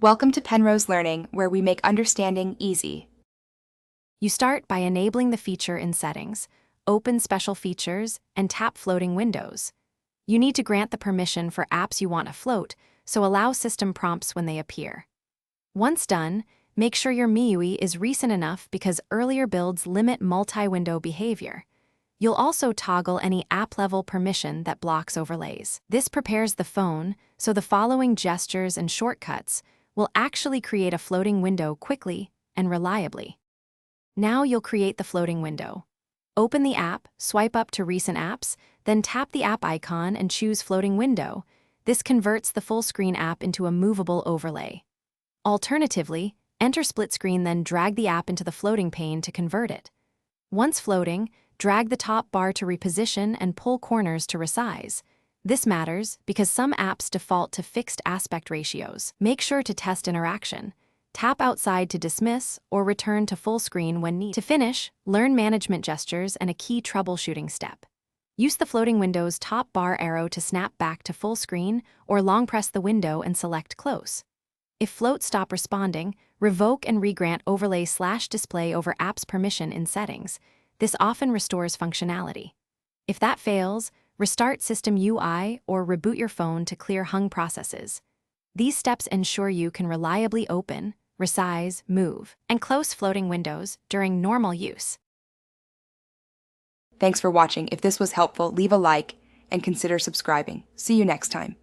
Welcome to Penrose Learning, where we make understanding easy. You start by enabling the feature in Settings, open Special Features, and tap Floating Windows. You need to grant the permission for apps you want to float, so allow system prompts when they appear. Once done, make sure your MIUI is recent enough because earlier builds limit multi-window behavior. You'll also toggle any app-level permission that blocks overlays. This prepares the phone so the following gestures and shortcuts will actually create a floating window quickly and reliably. Now you'll create the floating window. Open the app, swipe up to Recent Apps, then tap the app icon and choose Floating Window. This converts the full-screen app into a movable overlay. Alternatively, enter split screen, then drag the app into the floating pane to convert it. Once floating, drag the top bar to reposition and pull corners to resize. This matters because some apps default to fixed aspect ratios. Make sure to test interaction. Tap outside to dismiss or return to full screen when needed. To finish, learn management gestures and a key troubleshooting step. Use the floating window's top bar arrow to snap back to full screen, or long press the window and select Close. If float stop responding, revoke and regrant overlay/display over app's permission in Settings. This often restores functionality. If that fails, restart System UI or reboot your phone to clear hung processes. These steps ensure you can reliably open, resize, move, and close floating windows during normal use. Thanks for watching. If this was helpful, leave a like and consider subscribing. See you next time.